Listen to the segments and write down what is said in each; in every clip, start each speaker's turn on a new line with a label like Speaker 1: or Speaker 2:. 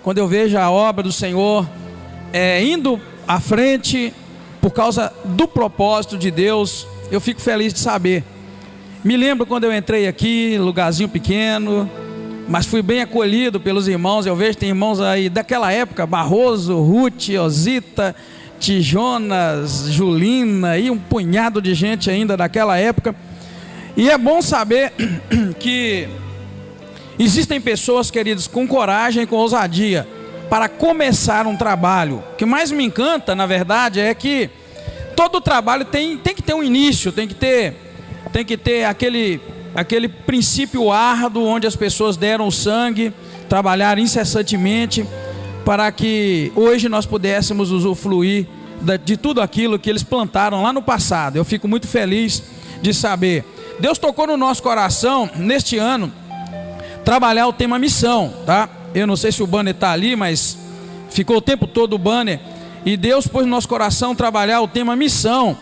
Speaker 1: quando eu vejo a obra do Senhor indo à frente por causa do propósito de Deus, eu fico feliz de saber. Me lembro quando eu entrei aqui, lugarzinho pequeno, mas fui bem acolhido pelos irmãos. Eu vejo que tem irmãos aí daquela época, Barroso, Ruth, Osita, Tijonas, Julina e um punhado de gente ainda daquela época. E é bom saber que existem pessoas, queridos, com coragem e com ousadia para começar um trabalho. O que mais me encanta, na verdade, é que todo trabalho tem que ter um início, tem que ter aquele princípio árduo, onde as pessoas deram o sangue, trabalharam incessantemente, para que hoje nós pudéssemos usufruir de tudo aquilo que eles plantaram lá no passado. Eu fico muito feliz de saber. Deus tocou no nosso coração, neste ano, trabalhar o tema missão, tá? Eu não sei se o banner está ali, mas ficou o tempo todo o banner. E Deus pôs no nosso coração trabalhar o tema missão,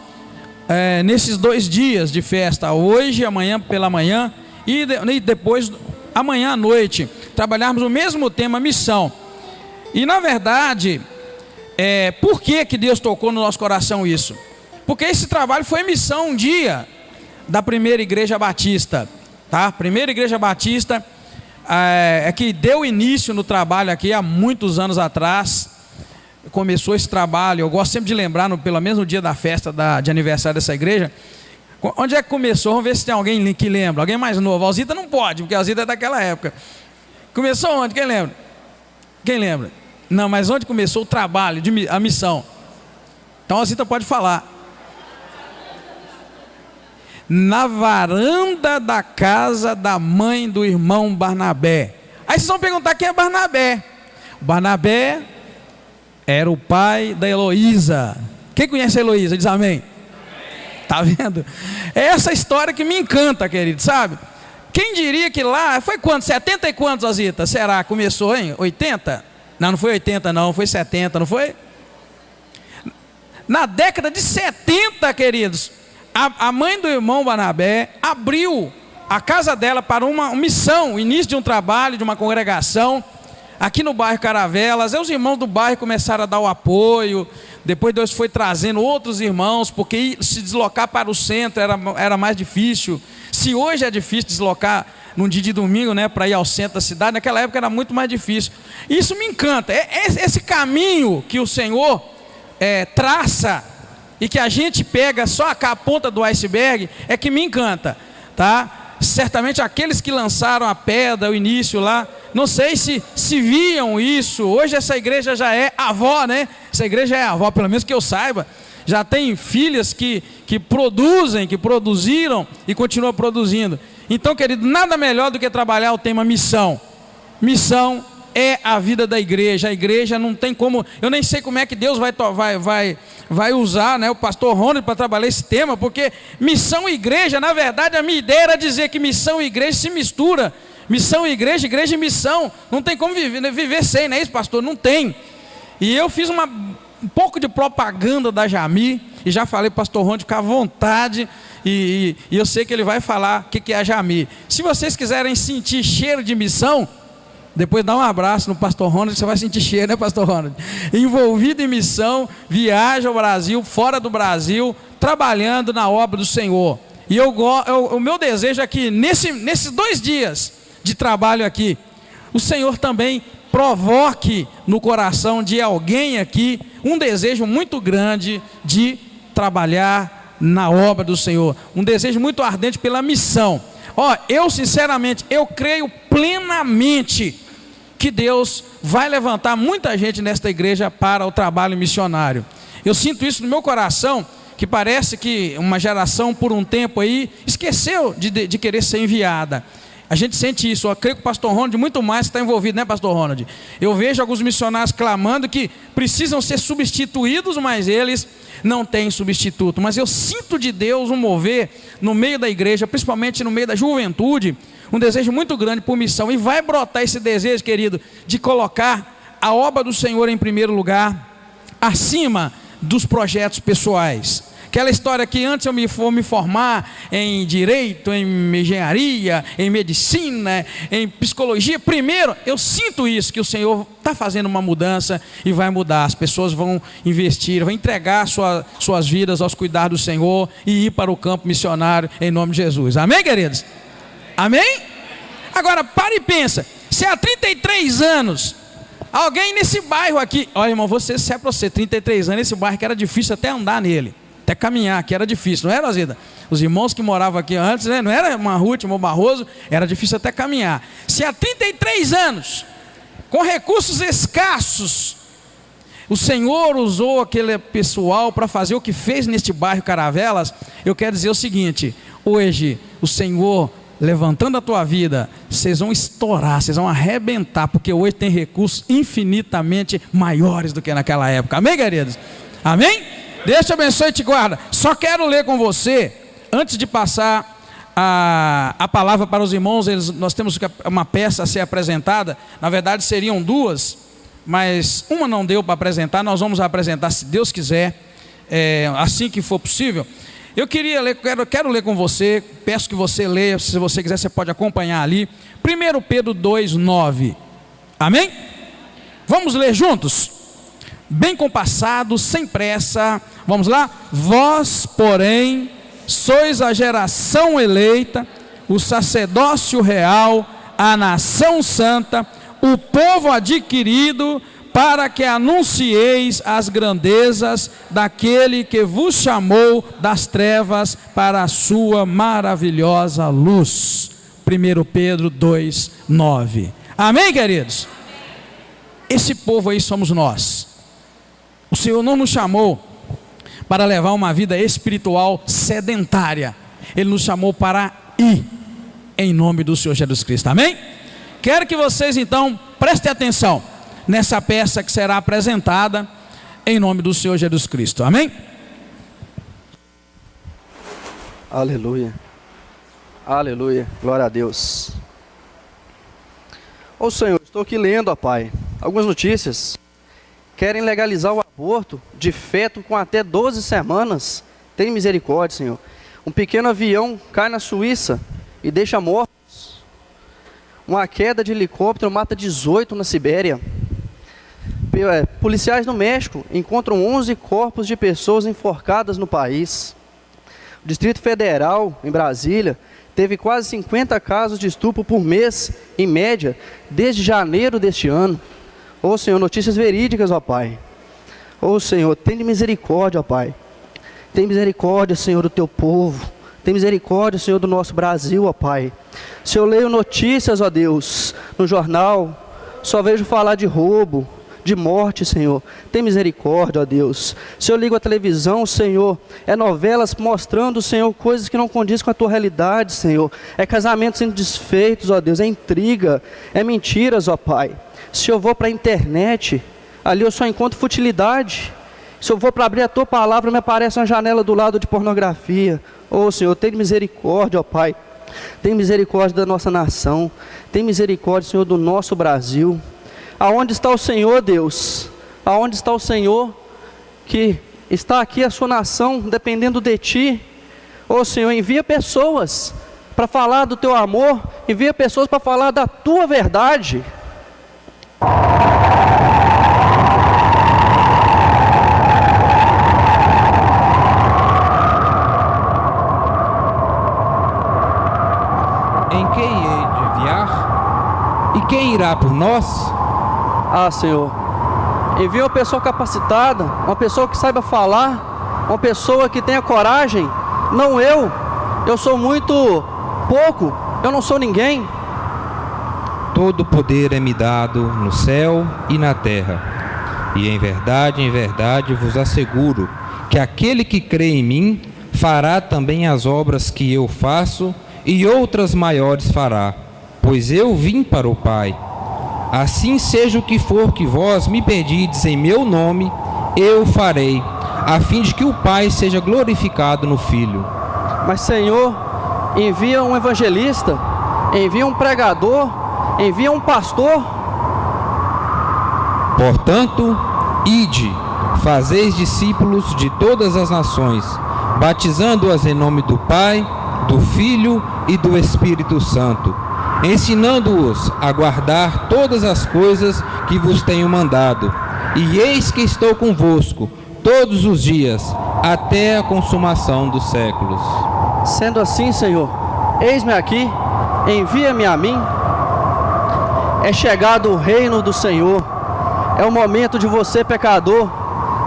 Speaker 1: nesses 2 dias de festa, hoje, amanhã pela manhã e depois amanhã à noite, trabalharmos o mesmo tema missão. E na verdade, por que Deus tocou no nosso coração isso? Porque esse trabalho foi missão um dia da primeira igreja batista, tá? Primeira igreja batista que deu início no trabalho aqui há muitos anos atrás. Começou esse trabalho, eu gosto sempre de lembrar, pelo menos no dia da festa de aniversário dessa igreja. Onde é que começou? Vamos ver se tem alguém que lembra. Alguém mais novo? A Alzita não pode, porque a Alzita é daquela época. Começou onde? Quem lembra? Quem lembra? Não, mas onde começou o trabalho, a missão? Então a Alzita pode falar. Na varanda da casa da mãe do irmão Barnabé. Aí vocês vão perguntar quem é Barnabé. Barnabé era o pai da Heloísa. Quem conhece a Heloísa? Diz amém. Tá vendo? É essa história que me encanta, querido, sabe? Quem diria que lá, foi quanto? 70 e quantos, Azita? Será? Começou em 80? Não foi 80 não, foi 70, não foi? Na década de 70, queridos, a mãe do irmão Barnabé abriu a casa dela para uma missão, o início de um trabalho, de uma congregação, aqui no bairro Caravelas. Aí os irmãos do bairro começaram a dar o apoio. Depois Deus foi trazendo outros irmãos, porque se deslocar para o centro era mais difícil. Se hoje é difícil deslocar num dia de domingo, né, para ir ao centro da cidade, naquela época era muito mais difícil. Isso me encanta, esse caminho que o Senhor traça e que a gente pega só a ponta do iceberg, é que me encanta, tá? Certamente aqueles que lançaram a pedra, o início lá, não sei se viam isso. Hoje essa igreja já é avó, né? Essa igreja é avó, pelo menos que eu saiba. Já tem filhas que produzem, que produziram e continuam produzindo. Então, querido, nada melhor do que trabalhar o tema missão. Missão é a vida da igreja. A igreja não tem como, eu nem sei como é que Deus vai usar, né, o pastor Ronald para trabalhar esse tema, porque missão e igreja, na verdade a minha ideia era dizer que missão e igreja se mistura. Missão e igreja e missão, não tem como viver sem, não é isso, pastor? Não tem. E eu fiz um pouco de propaganda da Jami, e já falei para o pastor Ronald ficar à vontade, e eu sei que ele vai falar o que é a Jami. Se vocês quiserem sentir cheiro de missão, depois dá um abraço no pastor Ronald, você vai sentir cheiro, né, pastor Ronald? Envolvido em missão, viaja ao Brasil, fora do Brasil, trabalhando na obra do Senhor. E o meu desejo é que nesses 2 dias de trabalho aqui, o Senhor também provoque no coração de alguém aqui um desejo muito grande de trabalhar na obra do Senhor, um desejo muito ardente pela missão. Eu sinceramente, eu creio plenamente que Deus vai levantar muita gente nesta igreja para o trabalho missionário. Eu sinto isso no meu coração, que parece que uma geração por um tempo aí esqueceu de querer ser enviada. A gente sente isso. Eu creio que o pastor Ronald muito mais está envolvido, né, pastor Ronald? Eu vejo alguns missionários clamando que precisam ser substituídos, mas eles não têm substituto. Mas eu sinto de Deus um mover no meio da igreja, principalmente no meio da juventude, um desejo muito grande por missão. E vai brotar esse desejo, querido, de colocar a obra do Senhor em primeiro lugar, acima dos projetos pessoais. Aquela história que antes eu for me formar em direito, em engenharia, em medicina, em psicologia, primeiro eu sinto isso, que o Senhor está fazendo uma mudança e vai mudar. As pessoas vão investir, vão entregar suas vidas aos cuidados do Senhor e ir para o campo missionário em nome de Jesus. Amém, queridos? Amém? Agora, para e pensa, se há 33 anos, alguém nesse bairro aqui, olha irmão, se é para você, 33 anos, esse bairro que era difícil até andar nele, até caminhar, que era difícil, não era, Zida? Os irmãos que moravam aqui antes, né? Não era Marrute, irmão Barroso, era difícil até caminhar. Se há 33 anos, com recursos escassos, o Senhor usou aquele pessoal para fazer o que fez neste bairro Caravelas, eu quero dizer o seguinte, hoje o Senhor levantando a tua vida, vocês vão estourar, vocês vão arrebentar, porque hoje tem recursos infinitamente maiores do que naquela época. Amém, queridos? Amém? Deus te abençoe e te guarda. Só quero ler com você, antes de passar a palavra para os irmãos, nós temos uma peça a ser apresentada, na verdade seriam duas, mas uma não deu para apresentar, nós vamos apresentar, se Deus quiser, assim que for possível. Eu queria ler, quero ler com você, peço que você leia, se você quiser você pode acompanhar ali, 1 Pedro 2:9, amém? Vamos ler juntos? Bem compassado, sem pressa, vamos lá? Vós, porém, sois a geração eleita, o sacerdócio real, a nação santa, o povo adquirido, para que anuncieis as grandezas daquele que vos chamou das trevas para a sua maravilhosa luz. 1 Pedro 2:9. Amém, queridos? Esse povo aí somos nós. O Senhor não nos chamou para levar uma vida espiritual sedentária. Ele nos chamou para ir em nome do Senhor Jesus Cristo. Amém? Quero que vocês então prestem atenção nessa peça que será apresentada em nome do Senhor Jesus Cristo. Amém?
Speaker 2: Aleluia. Aleluia. Glória a Deus. Ô Senhor, estou aqui lendo, ó Pai, algumas notícias. Querem legalizar o aborto de feto com até 12 semanas. Tem misericórdia, Senhor. Um pequeno avião cai na Suíça e deixa mortos. Uma queda de helicóptero mata 18 na Sibéria. Policiais no México encontram 11 corpos de pessoas enforcadas no país. O Distrito Federal, em Brasília, teve quase 50 casos de estupro por mês, em média, desde janeiro deste ano. Ô Senhor, notícias verídicas, ó Pai. Ô Senhor, tem misericórdia, ó Pai. Tem misericórdia, Senhor, do teu povo. Tem misericórdia, Senhor, do nosso Brasil, ó Pai. Se eu leio notícias, ó Deus, no jornal, só vejo falar de roubo, de morte, Senhor. Tem misericórdia, ó Deus. Se eu ligo a televisão, Senhor, é novelas mostrando, Senhor, coisas que não condizem com a tua realidade, Senhor. É casamentos sendo desfeitos, ó Deus. É intriga, é mentiras, ó Pai. Se eu vou para a internet, ali eu só encontro futilidade. Se eu vou para abrir a tua palavra, me aparece uma janela do lado de pornografia. Ô Senhor, tem misericórdia, ó Pai. Tem misericórdia da nossa nação. Tem misericórdia, Senhor, do nosso Brasil. Aonde está o Senhor, Deus? Aonde está o Senhor que está aqui a sua nação dependendo de Ti? Ô Senhor, envia pessoas para falar do Teu amor. Envia pessoas para falar da Tua verdade.
Speaker 3: Em quem hei de enviar? E quem irá por nós?
Speaker 2: Ah, Senhor, envia uma pessoa capacitada, uma pessoa que saiba falar, uma pessoa que tenha coragem. Não eu sou muito pouco, eu não sou ninguém.
Speaker 3: Todo poder é-me dado no céu e na terra. E em verdade vos asseguro que aquele que crê em mim fará também as obras que eu faço e outras maiores fará, pois eu vim para o Pai. Assim seja o que for que vós me pedides em meu nome, eu farei, a fim de que o Pai seja glorificado no Filho.
Speaker 2: Mas Senhor, envia um evangelista, envia um pregador, envia um pastor.
Speaker 3: Portanto, ide, fazeis discípulos de todas as nações, batizando-as em nome do Pai, do Filho e do Espírito Santo, ensinando-os a guardar todas as coisas que vos tenho mandado. E eis que estou convosco todos os dias, até a consumação dos séculos.
Speaker 2: Sendo assim, Senhor, eis-me aqui, envia-me a mim. É chegado o reino do Senhor. É o momento de você, pecador,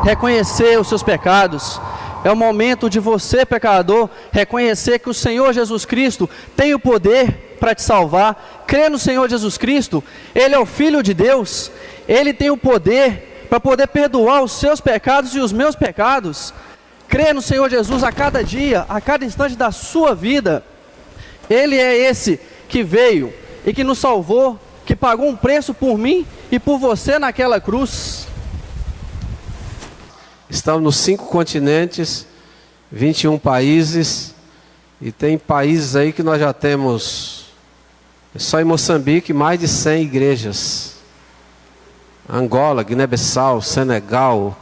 Speaker 2: reconhecer os seus pecados. É o momento de você, pecador, reconhecer que o Senhor Jesus Cristo tem o poder para te salvar. Crê no Senhor Jesus Cristo, Ele é o Filho de Deus. Ele tem o poder para poder perdoar os seus pecados e os meus pecados. Crê no Senhor Jesus a cada dia, a cada instante da sua vida. Ele é esse que veio e que nos salvou, que pagou um preço por mim e por você naquela cruz.
Speaker 4: Estamos nos 5 continentes, 21 países, e tem países aí que nós já temos, só em Moçambique, mais de 100 igrejas. Angola, Guiné-Bissau, Senegal,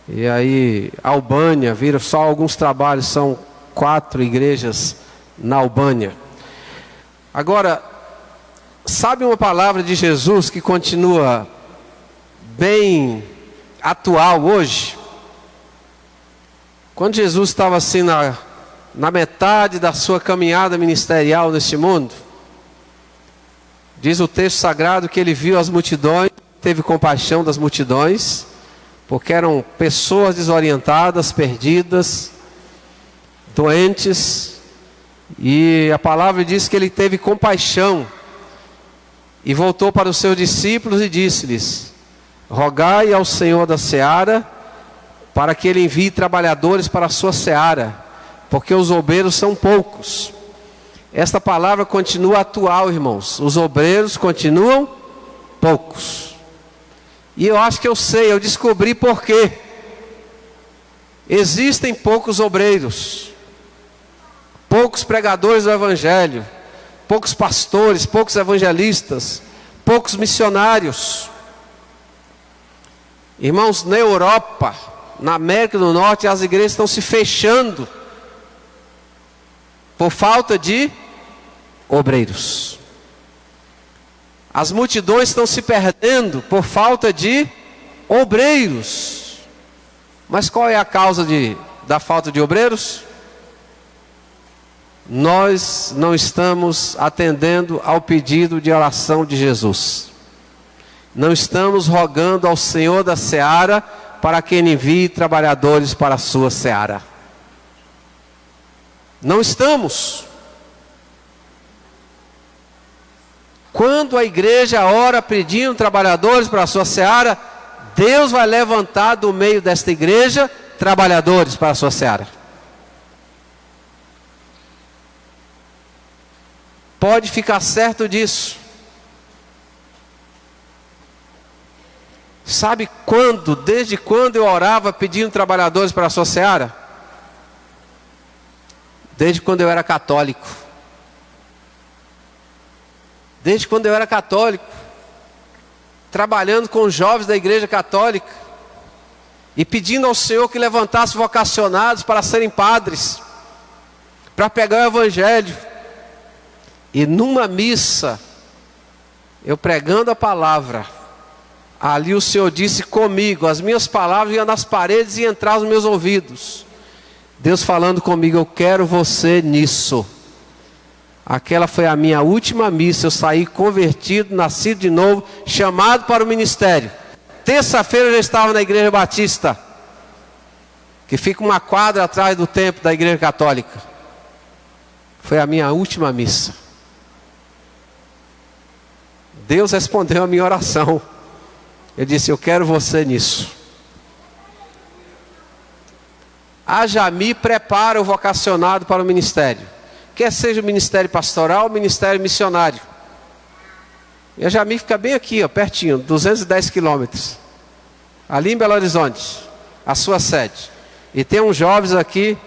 Speaker 4: e aí Albânia, viram só alguns trabalhos, são 4 igrejas na Albânia. Agora, sabe uma palavra de Jesus que continua bem atual hoje? Quando Jesus estava assim na metade da sua caminhada ministerial neste mundo, diz o texto sagrado que ele viu as multidões, teve compaixão das multidões, porque eram pessoas desorientadas, perdidas, doentes, e a palavra diz que ele teve compaixão, e voltou para os seus discípulos e disse-lhes: rogai ao Senhor da seara, para que Ele envie trabalhadores para a sua seara, porque os obreiros são poucos. Esta palavra continua atual, irmãos. Os obreiros continuam poucos. E eu acho que eu descobri por quê. Existem poucos obreiros, poucos pregadores do Evangelho, poucos pastores, poucos evangelistas, poucos missionários. Irmãos, na Europa, na América do Norte, as igrejas estão se fechando por falta de obreiros. As multidões estão se perdendo por falta de obreiros. Mas qual é a causa da falta de obreiros? Nós não estamos atendendo ao pedido de oração de Jesus. Não estamos rogando ao Senhor da seara para que Ele envie trabalhadores para a sua seara. Não estamos. Quando a igreja ora pedindo trabalhadores para a sua seara, Deus vai levantar do meio desta igreja trabalhadores para a sua seara. Pode ficar certo disso. Sabe quando, desde quando eu orava pedindo trabalhadores para a sua seara? Desde quando eu era católico. Desde quando eu era católico. Trabalhando com os jovens da igreja católica. E pedindo ao Senhor que levantasse vocacionados para serem padres. Para pegar o Evangelho. E numa missa, eu pregando a palavra, ali o Senhor disse comigo, as minhas palavras iam nas paredes e entravam nos meus ouvidos. Deus falando comigo: eu quero você nisso. Aquela foi a minha última missa. Eu saí convertido, nascido de novo, chamado para o ministério. Terça-feira eu já estava na igreja batista, que fica uma quadra atrás do templo da igreja católica. Foi a minha última missa. Deus respondeu a minha oração. Eu disse: eu quero você nisso. A Jami prepara o vocacionado para o ministério. Quer seja o ministério pastoral ou o ministério missionário. E a Jami fica bem aqui, ó, pertinho, 210 quilômetros. Ali em Belo Horizonte, a sua sede. E tem uns jovens aqui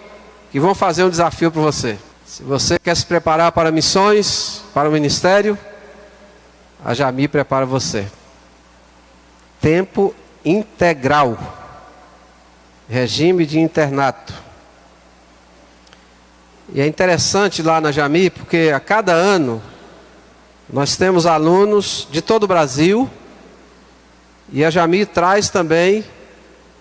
Speaker 4: que vão fazer um desafio para você. Se você quer se preparar para missões, para o ministério, a Jami prepara você. Tempo integral. Regime de internato. E é interessante lá na Jami, porque a cada ano nós temos alunos de todo o Brasil, e a Jami traz também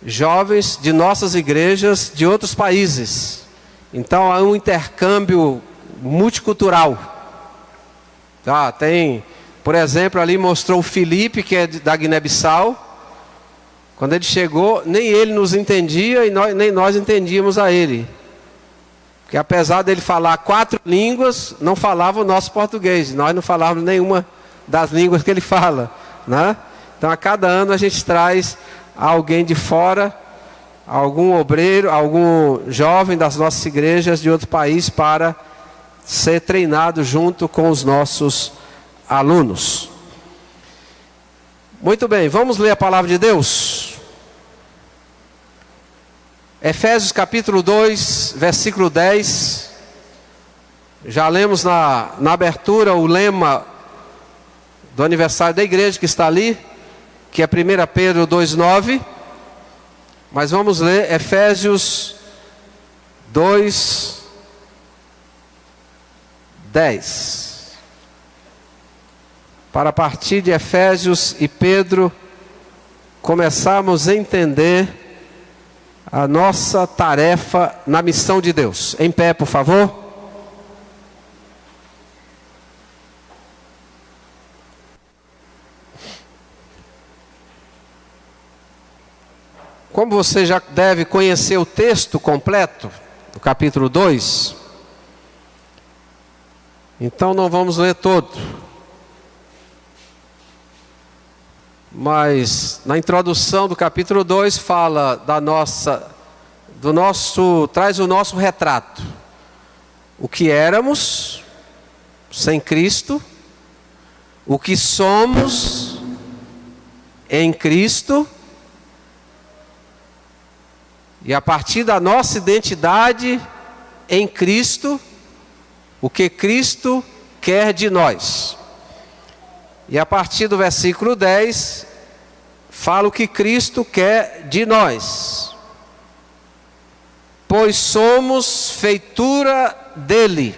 Speaker 4: jovens de nossas igrejas de outros países. Então há um intercâmbio multicultural. Tem, por exemplo, ali mostrou o Felipe, que é da Guiné-Bissau. Quando ele chegou, nem ele nos entendia e nem nós entendíamos a ele. Porque apesar dele falar 4 línguas, não falava o nosso português. Nós não falávamos nenhuma das línguas que ele fala, né? Então a cada ano a gente traz alguém de fora, algum obreiro, algum jovem das nossas igrejas de outro país para ser treinado junto com os nossos alunos. Muito bem, vamos ler a palavra de Deus. Efésios capítulo 2, versículo 10. Já lemos na abertura o lema do aniversário da igreja que está ali, que é 1 Pedro 2,9. Mas vamos ler Efésios 2, 10. Para a partir de Efésios e Pedro começarmos a entender a nossa tarefa na missão de Deus. Em pé, por favor. Como você já deve conhecer o texto completo, do capítulo 2, então não vamos ler todo. Mas na introdução do capítulo 2 fala traz o nosso retrato. O que éramos sem Cristo, o que somos em Cristo, e a partir da nossa identidade em Cristo, o que Cristo quer de nós. E a partir do versículo 10, fala o que Cristo quer de nós. Pois somos feitura dele,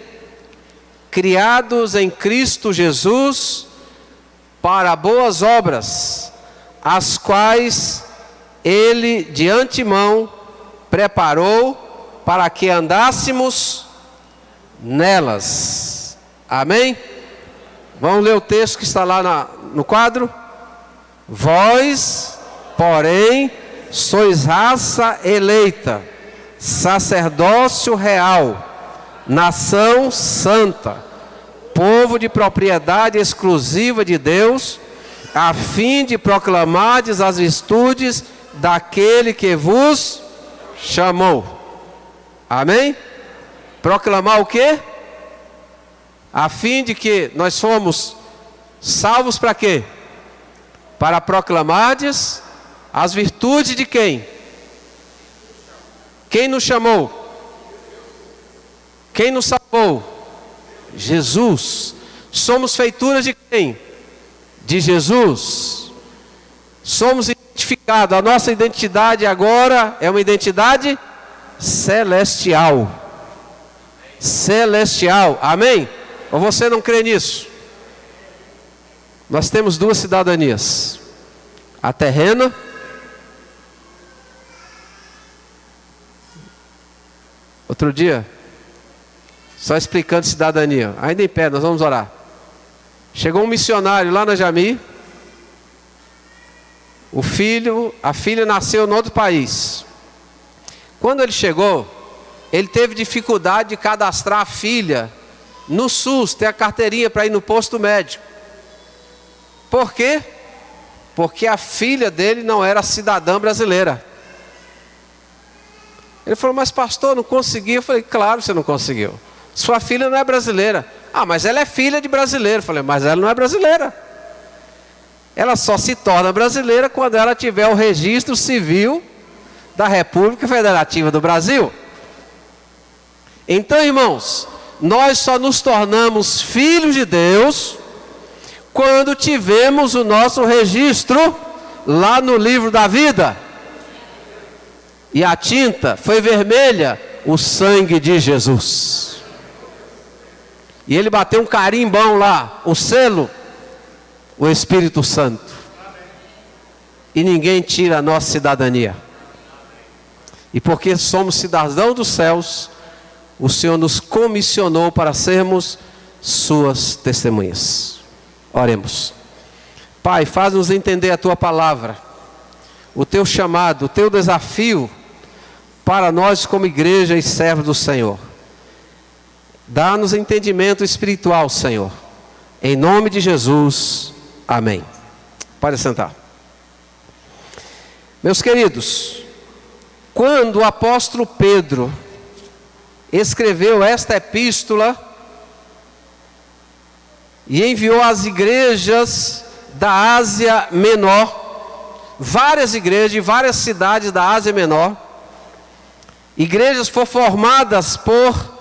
Speaker 4: criados em Cristo Jesus, para boas obras, as quais ele de antemão preparou para que andássemos nelas. Amém? Vamos ler o texto que está lá no quadro. Vós, porém, sois raça eleita, sacerdócio real, nação santa, povo de propriedade exclusiva de Deus, a fim de proclamardes as virtudes daquele que vos chamou. Amém? Proclamar o quê? A fim de que nós fomos salvos para quê? Para proclamardes as virtudes de quem? Quem nos chamou? Quem nos salvou? Jesus. Somos feituras de quem? De Jesus. Somos identificados. A nossa identidade agora é uma identidade celestial. Celestial. Amém? Ou você não crê nisso? Nós temos 2 cidadanias. A terrena outro dia, só explicando cidadania. Ainda em pé, nós vamos orar. Chegou um missionário lá na Jami. A filha nasceu em outro país. Quando ele chegou, ele teve dificuldade de cadastrar a filha no SUS, ter a carteirinha para ir no posto médico. Por quê? Porque a filha dele não era cidadã brasileira. Ele falou, mas pastor, não consegui. Eu falei, claro, você não conseguiu. Sua filha não é brasileira. Ah, mas ela é filha de brasileiro. Eu falei, mas ela não é brasileira. Ela só se torna brasileira quando ela tiver o registro civil da República Federativa do Brasil. Então, irmãos, nós só nos tornamos filhos de Deus quando tivemos o nosso registro lá no livro da vida. E a tinta foi vermelha, o sangue de Jesus. E ele bateu um carimbão lá, o selo, o Espírito Santo. E ninguém tira a nossa cidadania. E porque somos cidadãos dos céus, o Senhor nos comissionou para sermos suas testemunhas. Oremos. Pai, faz-nos entender a tua palavra, o teu chamado, o teu desafio para nós como igreja e servos do Senhor. Dá-nos entendimento espiritual, Senhor. Em nome de Jesus, amém. Pode sentar. Meus queridos, quando o apóstolo Pedro escreveu esta epístola e enviou às igrejas da Ásia Menor, várias igrejas de várias cidades da Ásia Menor, igrejas foram formadas por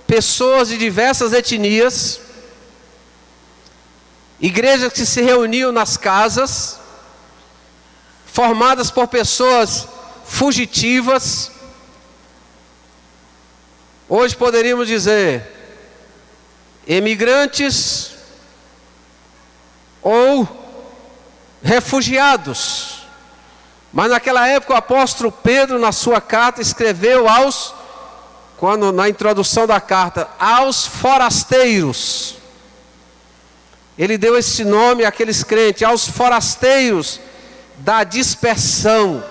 Speaker 4: pessoas de diversas etnias, igrejas que se reuniam nas casas, formadas por pessoas fugitivas. Hoje poderíamos dizer emigrantes ou refugiados. Mas naquela época o apóstolo Pedro, na sua carta, escreveu na introdução da carta, aos forasteiros. Ele deu esse nome àqueles crentes, aos forasteiros da dispersão.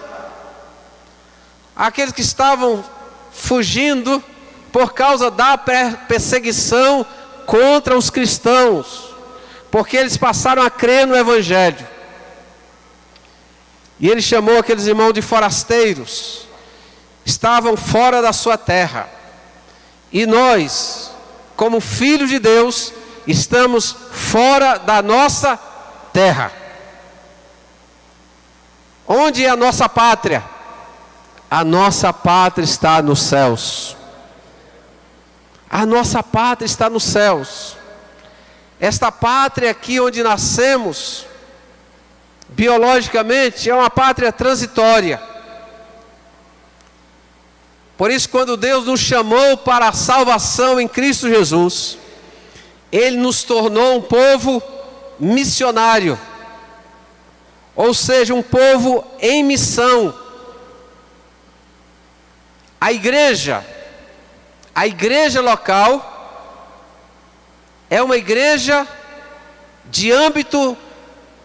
Speaker 4: Aqueles que estavam fugindo por causa da perseguição contra os cristãos, porque eles passaram a crer no Evangelho. E ele chamou aqueles irmãos de forasteiros, estavam fora da sua terra. E nós, como filhos de Deus, estamos fora da nossa terra. Onde é a nossa pátria? A nossa pátria está nos céus. A nossa pátria está nos céus. Esta pátria aqui onde nascemos, biologicamente, é uma pátria transitória. Por isso, quando Deus nos chamou para a salvação em Cristo Jesus, Ele nos tornou um povo missionário, ou seja, um povo em missão. A igreja local é uma igreja de âmbito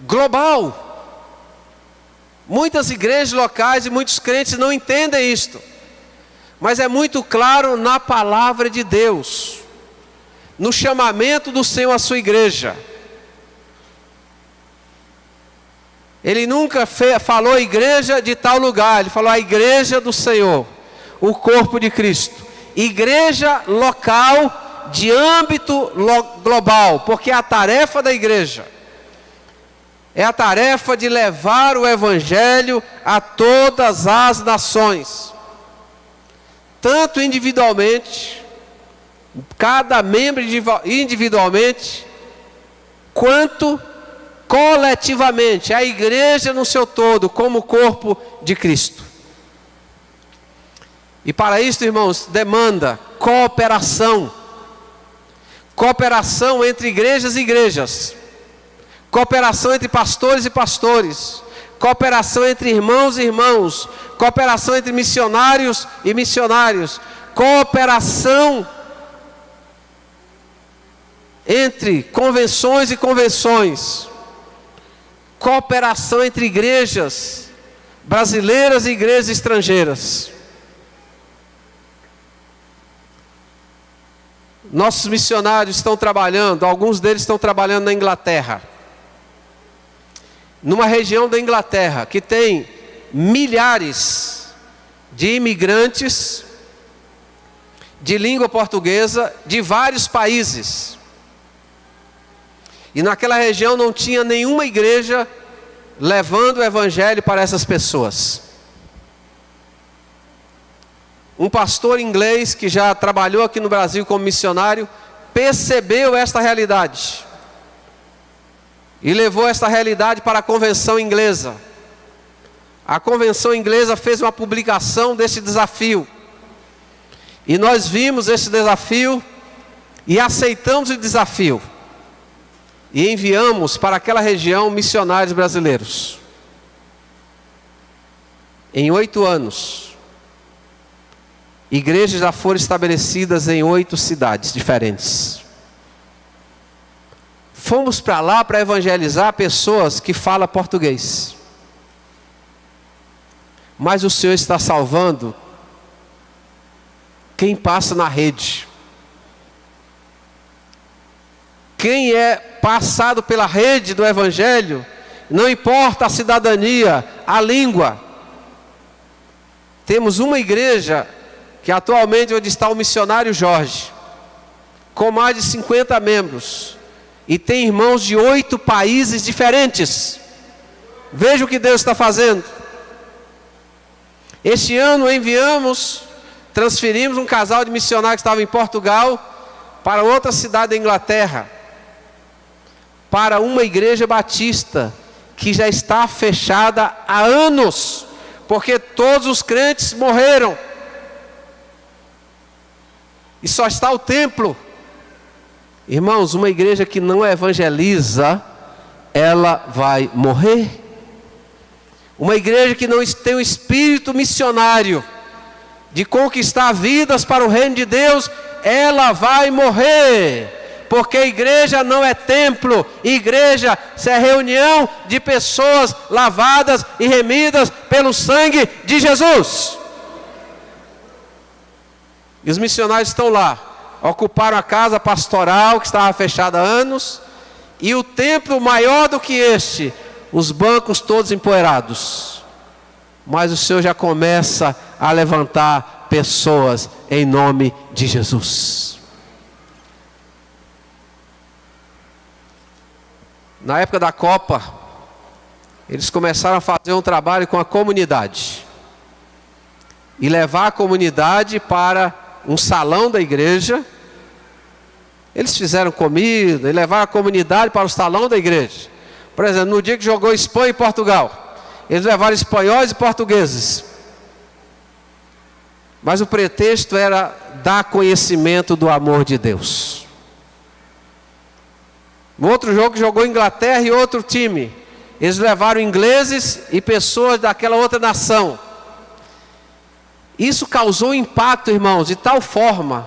Speaker 4: global. Muitas igrejas locais e muitos crentes não entendem isto, mas é muito claro na palavra de Deus, no chamamento do Senhor à sua igreja. Ele nunca falou igreja de tal lugar, ele falou a igreja do Senhor, o corpo de Cristo. Igreja local de âmbito global, porque a tarefa da igreja é a tarefa de levar o Evangelho a todas as nações, tanto individualmente, cada membro individualmente, quanto coletivamente, a igreja no seu todo, como corpo de Cristo. E para isso, irmãos, demanda cooperação. Cooperação entre igrejas e igrejas. Cooperação entre pastores e pastores. Cooperação entre irmãos e irmãos. Cooperação entre missionários e missionários. Cooperação entre convenções e convenções. Cooperação entre igrejas brasileiras e igrejas estrangeiras. Nossos missionários estão trabalhando, alguns deles estão trabalhando na Inglaterra. Numa região da Inglaterra que tem milhares de imigrantes de língua portuguesa de vários países. E naquela região não tinha nenhuma igreja levando o Evangelho para essas pessoas. Um pastor inglês que já trabalhou aqui no Brasil como missionário, percebeu esta realidade e levou esta realidade para a convenção inglesa. A convenção inglesa fez uma publicação desse desafio, e nós vimos esse desafio E aceitamos o desafio. E enviamos para aquela região missionários brasileiros. Em 8 anos, igrejas já foram estabelecidas em 8 cidades diferentes. Fomos para lá para evangelizar pessoas que falam português. Mas o Senhor está salvando quem passa na rede. Quem é passado pela rede do Evangelho, não importa a cidadania, a língua. Temos uma igreja, que atualmente onde está o missionário Jorge, com mais de 50 membros, e tem irmãos de 8 países diferentes. Veja o que Deus está fazendo. Este ano transferimos um casal de missionários que estava em Portugal para outra cidade da Inglaterra, para uma igreja batista que já está fechada há anos, porque todos os crentes morreram e só está o templo. Irmãos, uma igreja que não evangeliza, ela vai morrer. Uma igreja que não tem um espírito missionário de conquistar vidas para o reino de Deus, ela vai morrer. Porque a igreja não é templo, igreja é reunião de pessoas lavadas e remidas pelo sangue de Jesus. E os missionários estão lá, ocuparam a casa pastoral que estava fechada há anos, e o templo maior do que este, os bancos todos empoeirados. Mas o Senhor já começa a levantar pessoas em nome de Jesus. Na época da Copa, eles começaram a fazer um trabalho com a comunidade. E levar a comunidade para um salão da igreja. Eles fizeram comida e levaram a comunidade para o salão da igreja. Por exemplo, no dia que jogou Espanha e Portugal, eles levaram espanhóis e portugueses. Mas o pretexto era dar conhecimento do amor de Deus. No outro jogo que jogou Inglaterra e outro time, eles levaram ingleses e pessoas daquela outra nação. Isso causou impacto, irmãos, de tal forma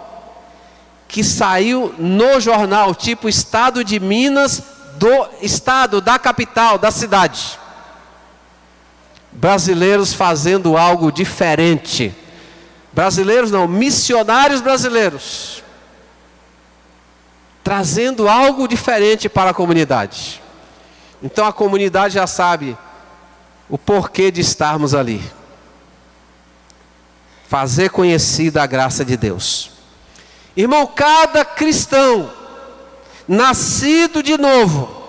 Speaker 4: que saiu no jornal, tipo Estado de Minas, do estado, da capital, da cidade. Brasileiros fazendo algo diferente. Brasileiros não, missionários brasileiros. Trazendo algo diferente para a comunidade. Então a comunidade já sabe o porquê de estarmos ali. Fazer conhecida a graça de Deus. Irmão, cada cristão nascido de novo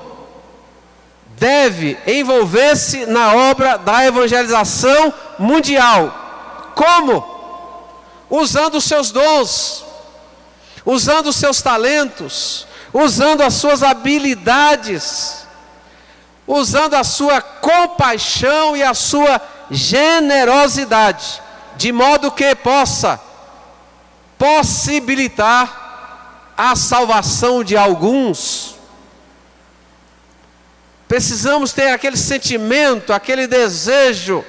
Speaker 4: deve envolver-se na obra da evangelização mundial. Como? Usando os seus dons, usando os seus talentos, usando as suas habilidades, usando a sua compaixão e a sua generosidade, de modo que possa possibilitar a salvação de alguns. Precisamos ter aquele sentimento, aquele desejo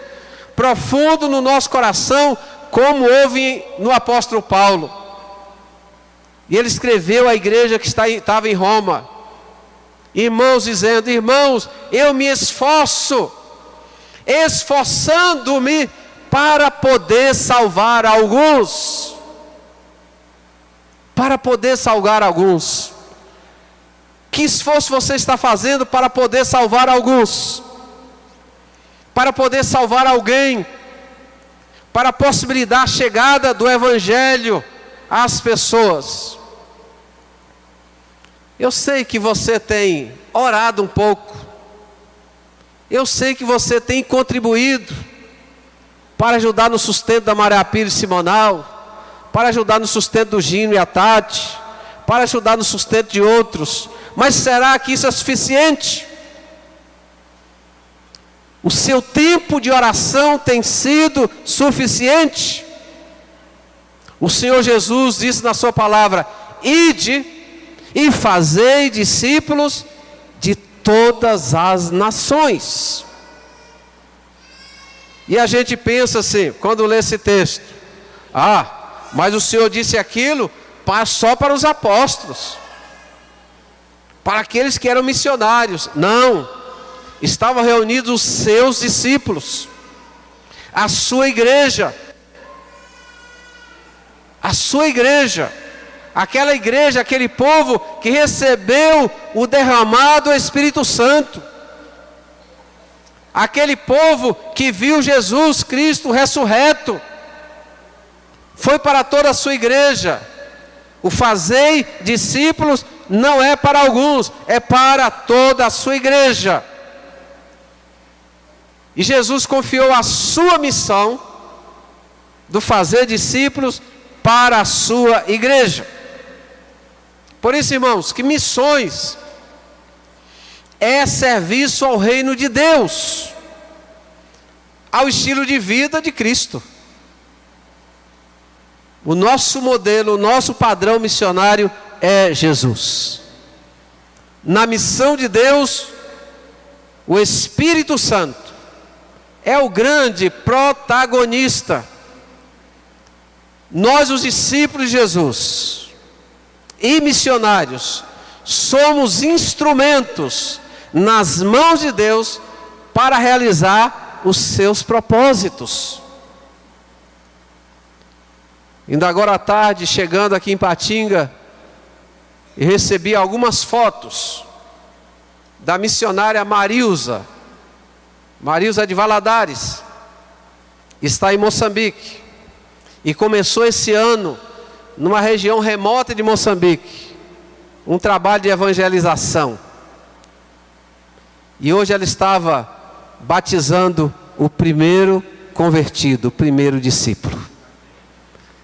Speaker 4: profundo no nosso coração, como houve no apóstolo Paulo. E ele escreveu à igreja que estava em Roma, irmãos, dizendo: irmãos, eu me esforçando-me para poder salvar alguns. Para poder salvar alguns. Que esforço você está fazendo para poder salvar alguns? Para poder salvar alguém? Para possibilitar a chegada do Evangelho às pessoas? Eu sei que você tem orado um pouco. Eu sei que você tem contribuído para ajudar no sustento da Maria Pires Simonal, para ajudar no sustento do Gino e a Tati, para ajudar no sustento de outros. Mas será que isso é suficiente? O seu tempo de oração tem sido suficiente? O Senhor Jesus disse na sua palavra: ide e fazei discípulos de todas as nações. E a gente pensa assim, quando lê esse texto: mas o Senhor disse aquilo só para os apóstolos, para aqueles que eram missionários. Não, estavam reunidos os seus discípulos, a sua igreja, aquela igreja, aquele povo que recebeu o derramado Espírito Santo, aquele povo que viu Jesus Cristo ressurreto. Foi para toda a sua igreja. O fazei discípulos não é para alguns, é para toda a sua igreja. E Jesus confiou a sua missão do fazer discípulos para a sua igreja. Por isso, irmãos, que missões é serviço ao reino de Deus, ao estilo de vida de Cristo. O nosso modelo, o nosso padrão missionário é Jesus. Na missão de Deus, o Espírito Santo é o grande protagonista. Nós, os discípulos de Jesus e missionários, somos instrumentos nas mãos de Deus para realizar os seus propósitos. Ainda agora à tarde, chegando aqui em Patinga, e recebi algumas fotos da missionária Marilza de Valadares, está em Moçambique, e começou esse ano, numa região remota de Moçambique, um trabalho de evangelização. E hoje ela estava batizando o primeiro convertido, o primeiro discípulo,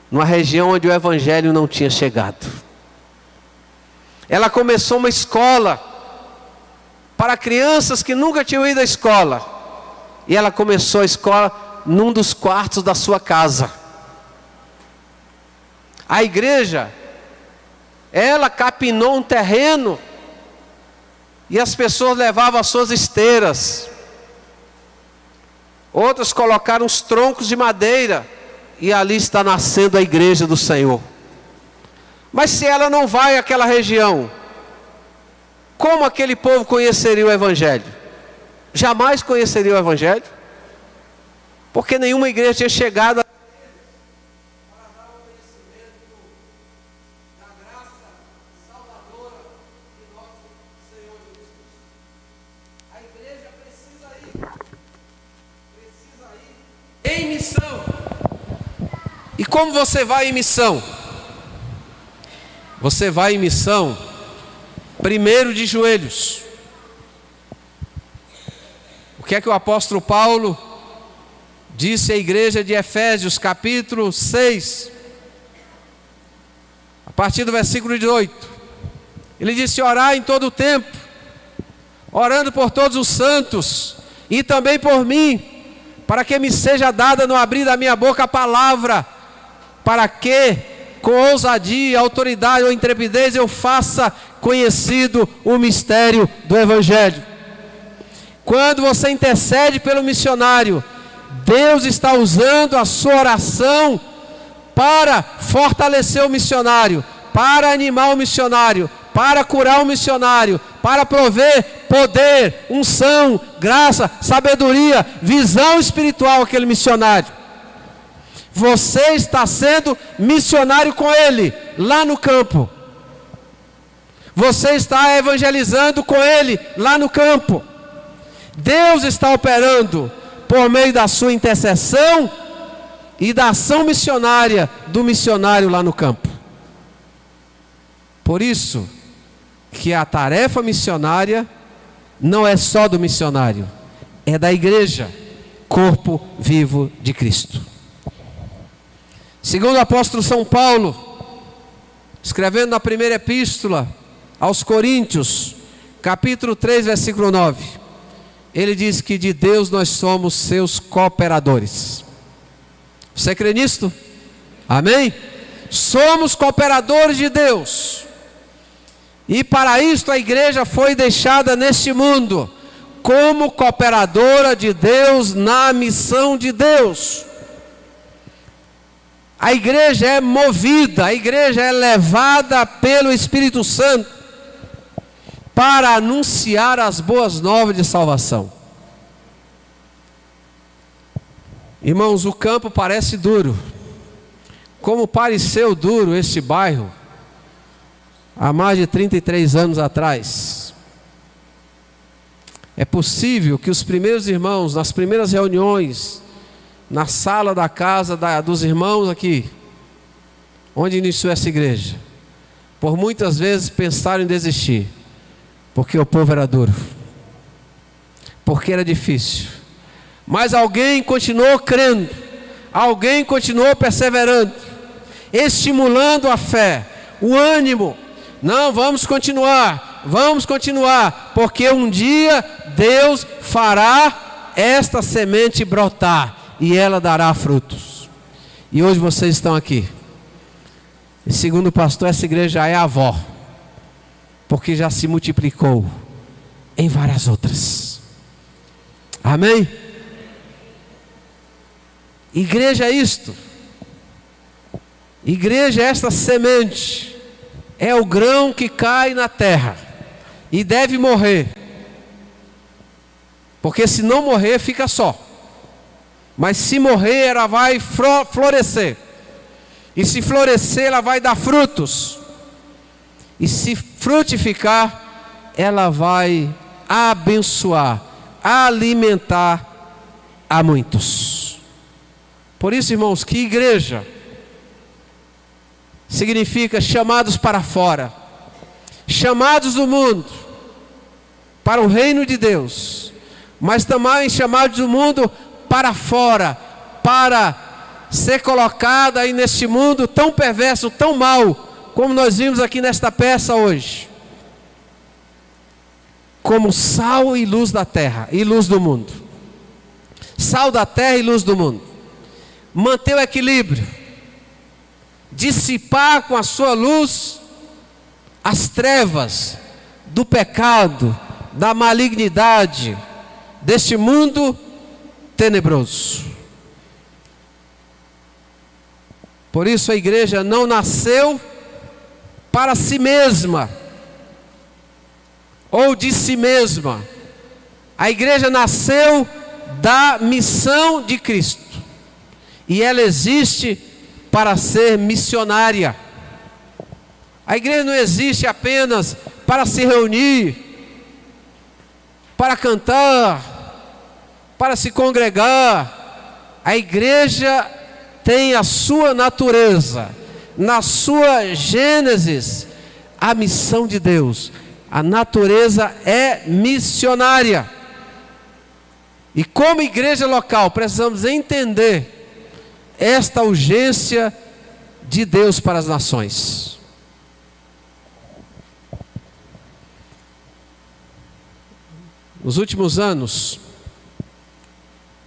Speaker 4: numa região onde o evangelho não tinha chegado. Ela começou uma escola para crianças que nunca tinham ido à escola, e ela começou a escola num dos quartos da sua casa. A igreja, ela capinou um terreno, e as pessoas levavam as suas esteiras, outras colocaram os troncos de madeira, e ali está nascendo a igreja do Senhor. Mas se ela não vai àquela região, como aquele povo conheceria o evangelho? Jamais conheceria o evangelho, porque nenhuma igreja tinha chegado a em missão. E como você vai em missão? Você vai em missão primeiro de joelhos. O que é que o apóstolo Paulo disse à igreja de Efésios, capítulo 6, a partir do versículo 18? Ele disse: orar em todo o tempo, orando por todos os santos, e também por mim, para que me seja dada no abrir da minha boca a palavra, para que com ousadia, autoridade ou intrepidez eu faça conhecido o mistério do evangelho. Quando você intercede pelo missionário, Deus está usando a sua oração para fortalecer o missionário, para animar o missionário, para curar o missionário, para prover poder, unção, graça, sabedoria, visão espiritual àquele missionário. Você está sendo missionário com ele, lá no campo. Você está evangelizando com ele, lá no campo. Deus está operando por meio da sua intercessão e da ação missionária do missionário lá no campo. Por isso que a tarefa missionária não é só do missionário, é da igreja, corpo vivo de Cristo. Segundo o apóstolo São Paulo, escrevendo na primeira epístola aos Coríntios, capítulo 3, versículo 9, ele diz que de Deus nós somos seus cooperadores. Você crê nisto? Amém? Somos cooperadores de Deus. E para isto a igreja foi deixada neste mundo, como cooperadora de Deus na missão de Deus. A igreja é movida, a igreja é levada pelo Espírito Santo para anunciar as boas novas de salvação. Irmãos, o campo parece duro, como pareceu duro este bairro há mais de 33 anos atrás. É possível que os primeiros irmãos, nas primeiras reuniões, na sala da casa dos irmãos aqui, onde iniciou essa igreja, por muitas vezes pensaram em desistir, porque o povo era duro, porque era difícil. Mas alguém continuou crendo, alguém continuou perseverando, estimulando a fé, o ânimo. Não, vamos continuar, porque um dia Deus fará esta semente brotar e ela dará frutos. E hoje vocês estão aqui. E segundo o pastor, essa igreja já é avó, porque já se multiplicou em várias outras. Amém? Igreja é isto. Igreja é esta semente. É o grão que cai na terra e deve morrer, porque se não morrer fica só, mas se morrer ela vai florescer, e se florescer ela vai dar frutos, e se frutificar ela vai abençoar, alimentar a muitos. Por isso, irmãos, que igreja significa chamados para fora, chamados do mundo para o reino de Deus, mas também chamados do mundo para fora, para ser colocado aí neste mundo tão perverso, tão mau, como nós vimos aqui nesta peça hoje, como sal e luz da terra e luz do mundo. Sal da terra e luz do mundo. Manter o equilíbrio, dissipar com a sua luz as trevas do pecado, da malignidade, deste mundo tenebroso. Por isso a igreja não nasceu para si mesma, ou de si mesma. A igreja nasceu da missão de Cristo, e ela existe para ser missionária. A igreja não existe apenas para se reunir, para cantar, para se congregar. A igreja tem a sua natureza, na sua gênesis, a missão de Deus. A natureza é missionária. E como igreja local, precisamos entender esta urgência de Deus para as nações. Nos últimos anos,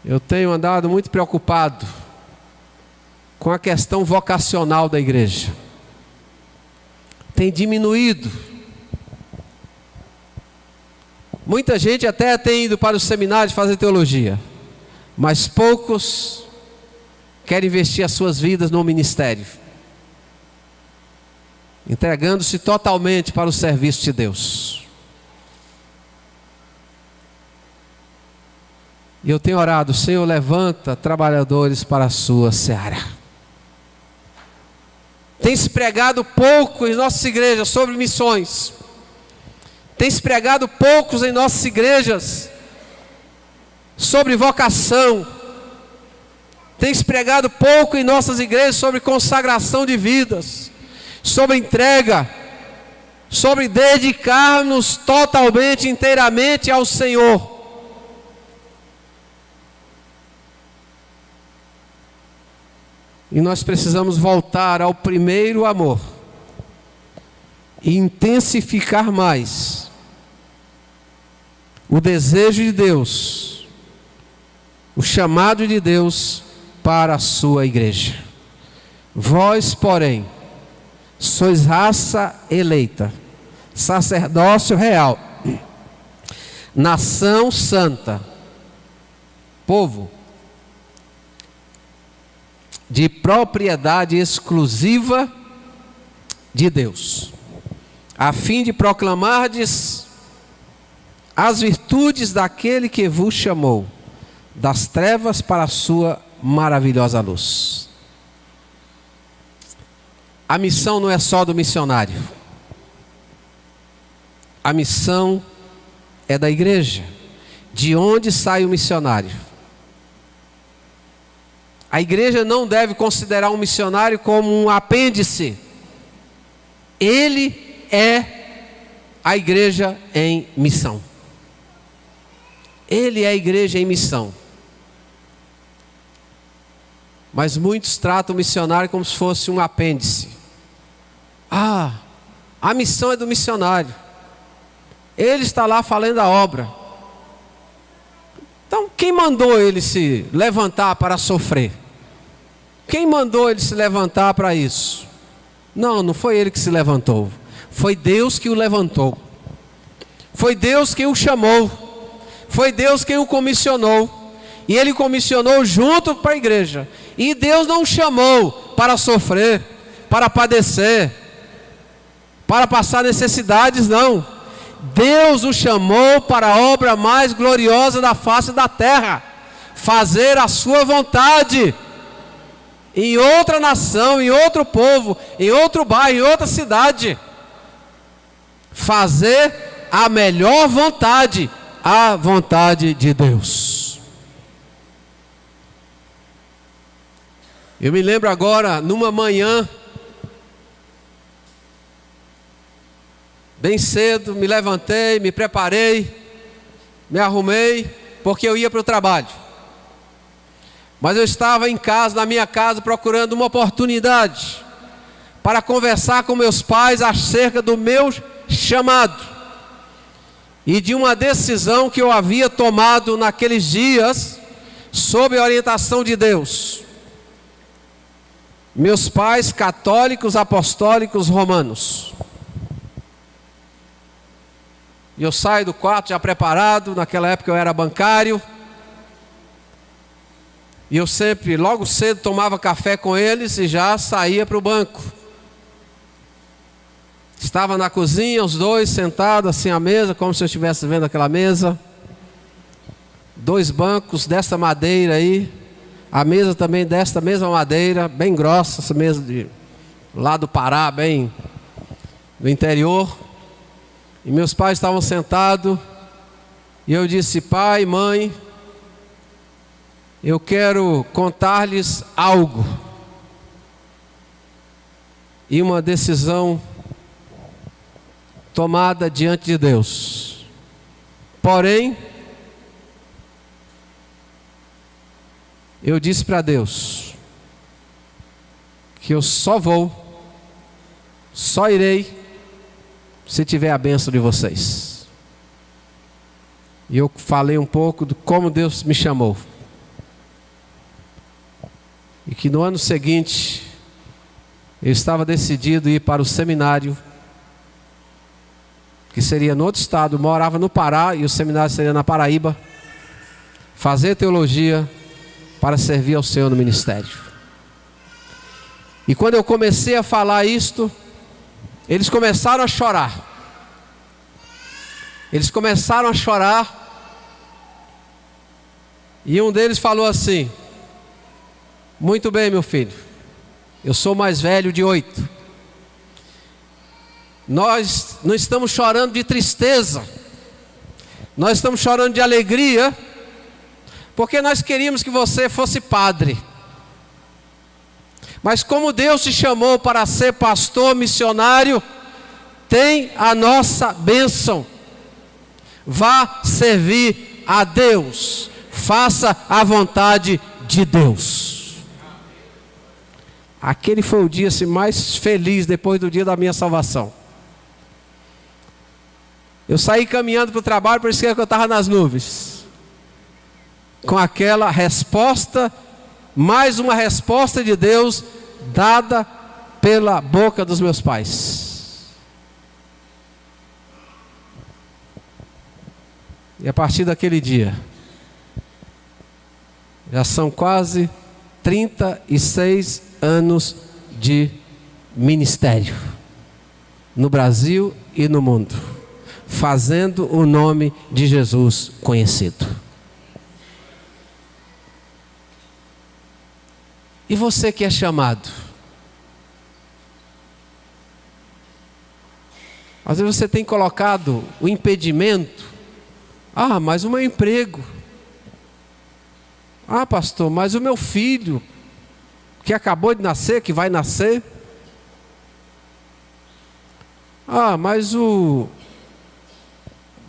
Speaker 4: eu tenho andado muito preocupado com a questão vocacional da igreja. Tem diminuído. Muita gente até tem ido para os seminários fazer teologia, mas poucos querem investir as suas vidas no ministério, entregando-se totalmente para o serviço de Deus. E eu tenho orado: Senhor, levanta trabalhadores para a sua seara. Tem se pregado pouco em nossas igrejas sobre missões. Tem se pregado poucos em nossas igrejas sobre vocação. Tem se pregado pouco em nossas igrejas sobre consagração de vidas, sobre entrega, sobre dedicar-nos totalmente, inteiramente ao Senhor. E nós precisamos voltar ao primeiro amor e intensificar mais o desejo de Deus, o chamado de Deus para a sua igreja. Vós, porém, sois raça eleita, sacerdócio real, nação santa, povo de propriedade exclusiva de Deus, a fim de proclamardes as virtudes daquele que vos chamou das trevas para a sua maravilhosa luz. A missão não é só do missionário. A missão é da igreja. De onde sai o missionário? A igreja não deve considerar um missionário como um apêndice. Ele é a igreja em missão. Ele é a igreja em missão. Mas muitos tratam o missionário como se fosse um apêndice. A missão é do missionário. Ele está lá falando a obra. Então, quem mandou ele se levantar para sofrer? Quem mandou ele se levantar para isso? Não foi ele que se levantou. Foi Deus que o levantou. Foi Deus quem o chamou. Foi Deus quem o comissionou. E ele comissionou junto para a igreja. E Deus não o chamou para sofrer, para padecer, para passar necessidades, não. Deus o chamou para a obra mais gloriosa da face da terra, fazer a sua vontade, em outra nação, em outro povo, em outro bairro, em outra cidade. Fazer a melhor vontade, a vontade de Deus. Eu me lembro agora, numa manhã, bem cedo, me levantei, me preparei, me arrumei, porque eu ia para o trabalho. Mas eu estava em casa, na minha casa, procurando uma oportunidade para conversar com meus pais acerca do meu chamado e de uma decisão que eu havia tomado naqueles dias, sob a orientação de Deus. Meus pais católicos, apostólicos, romanos. E eu saio do quarto já preparado. Naquela época eu era bancário. E eu sempre, logo cedo, tomava café com eles e já saía para o banco. Estava na cozinha, os dois sentados assim à mesa, como se eu estivesse vendo aquela mesa. 2 bancos dessa madeira aí. A mesa também desta mesma madeira, bem grossa, essa mesa de lá do Pará, bem do interior. E meus pais estavam sentados. E eu disse: pai, mãe, eu quero contar-lhes algo. E uma decisão tomada diante de Deus. Porém, eu disse para Deus que eu só irei se tiver a bênção de vocês. E eu falei um pouco de como Deus me chamou. E que no ano seguinte eu estava decidido a ir para o seminário, que seria no outro estado. Eu morava no Pará e o seminário seria na Paraíba. Fazer teologia para servir ao Senhor no ministério. E quando eu comecei a falar isto, eles começaram a chorar. Eles começaram a chorar. E um deles falou assim: muito bem, meu filho, eu sou mais velho de 8. Nós não estamos chorando de tristeza, nós estamos chorando de alegria, porque nós queríamos que você fosse padre. Mas como Deus te chamou para ser pastor missionário, tem a nossa bênção. Vá servir a Deus, faça a vontade de Deus. Aquele foi o dia assim, mais feliz depois do dia da minha salvação. Eu saí caminhando para o trabalho, por isso que eu estava nas nuvens, com aquela resposta, mais uma resposta de Deus dada pela boca dos meus pais. E a partir daquele dia, já são quase 36 anos de ministério no Brasil e no mundo, fazendo o nome de Jesus conhecido. E você que é chamado, às vezes você tem colocado o impedimento: ah, mas o meu emprego, ah, pastor, mas o meu filho que acabou de nascer, que vai nascer, ah, mas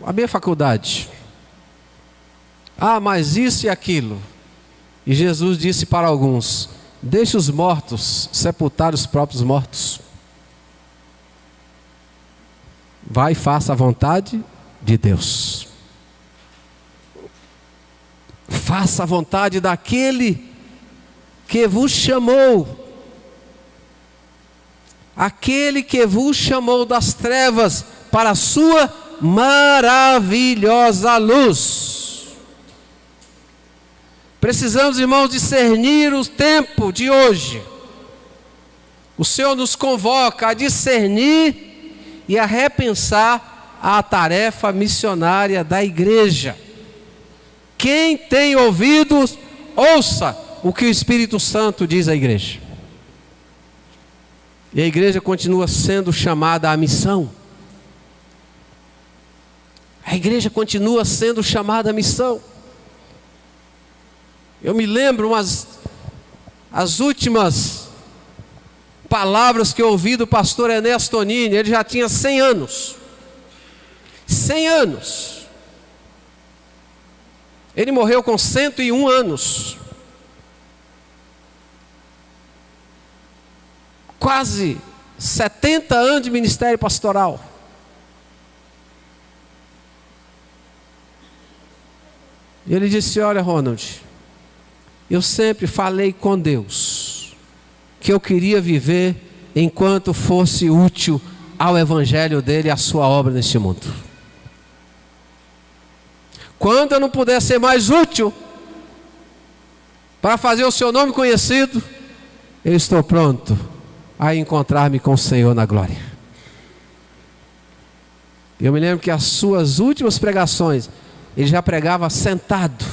Speaker 4: a minha faculdade, ah, mas isso e aquilo. E Jesus disse para alguns: deixe os mortos sepultar os próprios mortos. Vai e faça a vontade de Deus. Faça a vontade daquele que vos chamou. Aquele que vos chamou das trevas para a sua maravilhosa luz. Precisamos, irmãos, discernir o tempo de hoje. O Senhor nos convoca a discernir e a repensar a tarefa missionária da igreja. Quem tem ouvidos, ouça o que o Espírito Santo diz à igreja. E a igreja continua sendo chamada à missão. A igreja continua sendo chamada à missão. Eu me lembro as últimas palavras que eu ouvi do pastor Ernesto Tonini. Ele já tinha 100 anos. 100 anos. Ele morreu com 101 anos. Quase 70 anos de ministério pastoral. E ele disse: olha, Ronald, eu sempre falei com Deus que eu queria viver enquanto fosse útil ao evangelho dele e à sua obra neste mundo. Quando eu não puder ser mais útil para fazer o seu nome conhecido, eu estou pronto a encontrar-me com o Senhor na glória. Eu me lembro que as suas últimas pregações, ele já pregava sentado.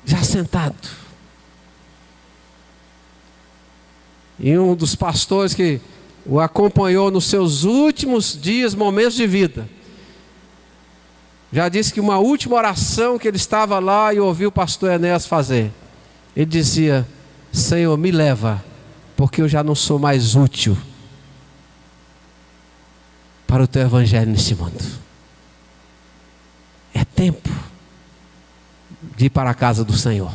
Speaker 4: Já sentado. E um dos pastores que o acompanhou nos seus últimos dias, momentos de vida, já disse que uma última oração que ele estava lá e ouviu o pastor Enéas fazer, ele dizia: Senhor, me leva, porque eu já não sou mais útil para o teu evangelho neste mundo. É tempo de ir para a casa do Senhor.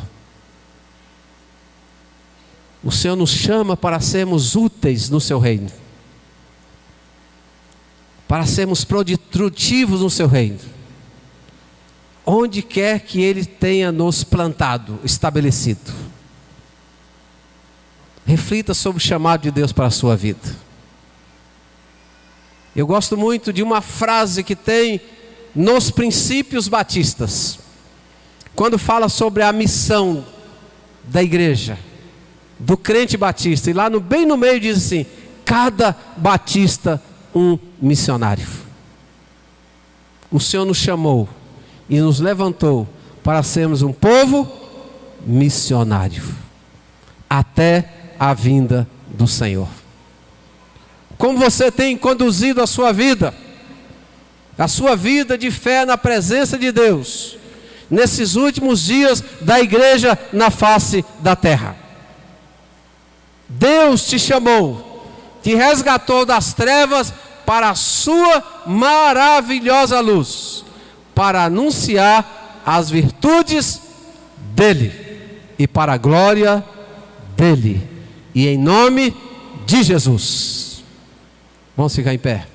Speaker 4: O Senhor nos chama para sermos úteis no seu reino, para sermos produtivos no seu reino, onde quer que Ele tenha nos plantado, estabelecido. Reflita sobre o chamado de Deus para a sua vida. Eu gosto muito de uma frase que tem nos princípios batistas, quando fala sobre a missão da igreja, do crente batista, e lá bem no meio diz assim: cada batista um missionário. O Senhor nos chamou e nos levantou para sermos um povo missionário, até a vinda do Senhor. Como você tem conduzido a sua vida de fé na presença de Deus, nesses últimos dias da igreja na face da terra? Deus te chamou, te resgatou das trevas para a sua maravilhosa luz, para anunciar as virtudes dEle e para a glória dEle, e em nome de Jesus. Vamos ficar em pé.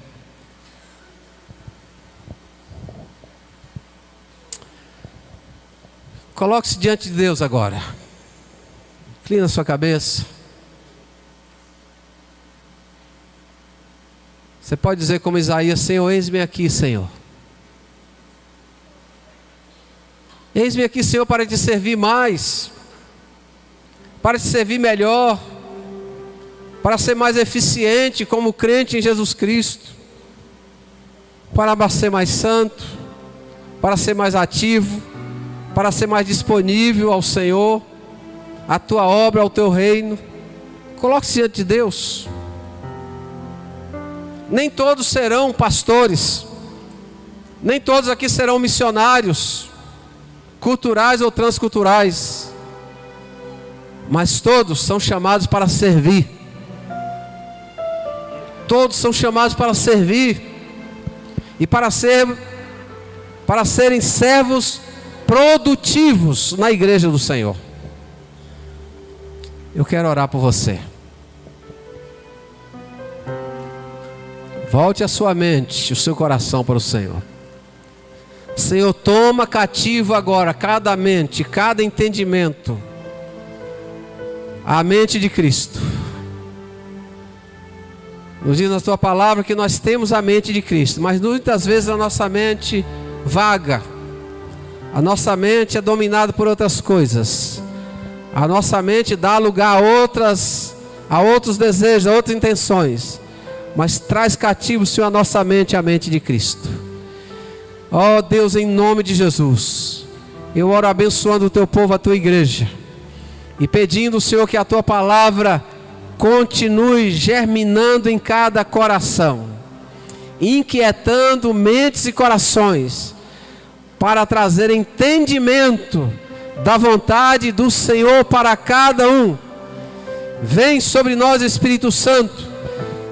Speaker 4: Coloque-se diante de Deus agora. Inclina a sua cabeça. Você pode dizer como Isaías: Senhor, eis-me aqui, Senhor. Eis-me aqui, Senhor, para te servir mais, para te servir melhor, para ser mais eficiente como crente em Jesus Cristo, para ser mais santo, para ser mais ativo, para ser mais disponível ao Senhor, à tua obra, ao teu reino. Coloque-se diante de Deus. Nem todos serão pastores, nem todos aqui serão missionários, culturais ou transculturais, mas todos são chamados para servir. Todos são chamados para servir e para serem servos produtivos na igreja do Senhor. Eu quero orar por você. Volte a sua mente, o seu coração para o Senhor. Senhor, toma cativo agora cada mente, cada entendimento, a mente de Cristo. Nos diz na tua palavra que nós temos a mente de Cristo, mas muitas vezes a nossa mente vaga, a nossa mente é dominada por outras coisas, a nossa mente dá lugar a outros desejos, a outras intenções, mas traz cativo, Senhor, a nossa mente, a mente de Cristo. Ó Deus, em nome de Jesus, eu oro abençoando o teu povo, a tua igreja, e pedindo, Senhor, que a tua palavra continue germinando em cada coração, inquietando mentes e corações, para trazer entendimento da vontade do Senhor para cada um. Vem sobre nós, Espírito Santo,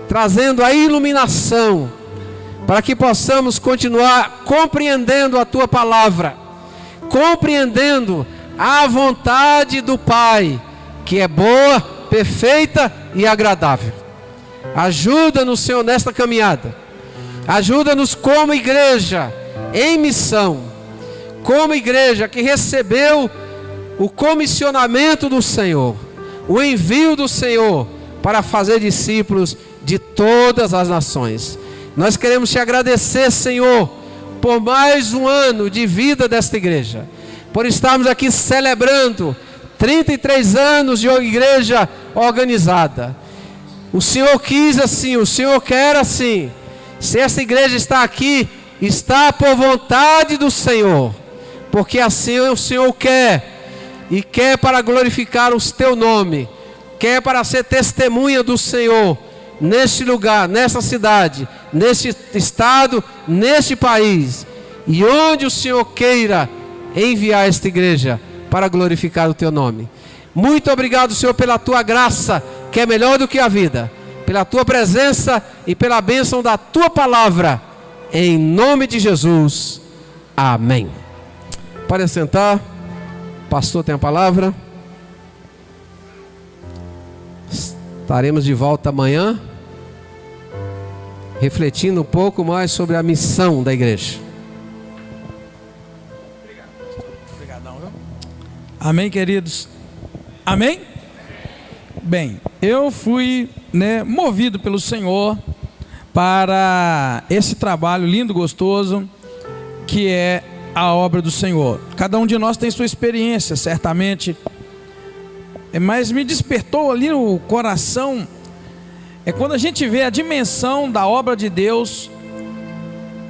Speaker 4: trazendo a iluminação, para que possamos continuar compreendendo a tua palavra, compreendendo a vontade do Pai, que é boa, perfeita e agradável. Ajuda-nos, Senhor, nesta caminhada. Ajuda-nos como igreja em missão, como igreja que recebeu o comissionamento do Senhor, o envio do Senhor para fazer discípulos de todas as nações. Nós queremos te agradecer, Senhor, por mais um ano de vida desta igreja, por estarmos aqui celebrando 33 anos de igreja organizada. O Senhor quis assim, o Senhor quer assim. Se essa igreja está aqui, está por vontade do Senhor, porque assim o Senhor quer, e quer para glorificar o teu nome, quer para ser testemunha do Senhor neste lugar, nessa cidade, neste estado, neste país, e onde o Senhor queira enviar esta igreja para glorificar o teu nome. Muito obrigado, Senhor, pela tua graça, que é melhor do que a vida, pela tua presença e pela bênção da tua palavra, em nome de Jesus, amém. Pode sentar, o pastor tem a palavra. Estaremos de volta amanhã, refletindo um pouco mais sobre a missão da igreja.
Speaker 1: Obrigadão, viu? Amém, queridos? Amém? Bem, eu fui movido pelo Senhor para esse trabalho lindo, gostoso, que é a obra do Senhor. Cada um de nós tem sua experiência, certamente, mas me despertou ali no coração, quando a gente vê a dimensão da obra de Deus,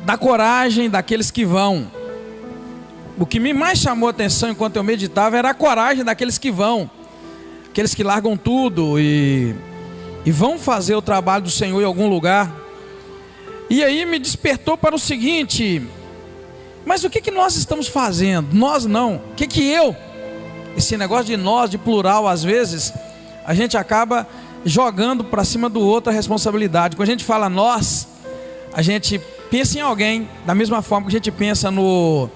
Speaker 1: da coragem daqueles que vão. O que me mais chamou a atenção enquanto eu meditava era a coragem daqueles que vão, aqueles que largam tudo e vão fazer o trabalho do Senhor em algum lugar. E aí me despertou para o seguinte: mas o que nós estamos fazendo? Nós não. O que eu? Esse negócio de nós, de plural, às vezes a gente acaba jogando para cima do outro a responsabilidade. Quando a gente fala nós, a gente pensa em alguém, da mesma forma que a gente pensa no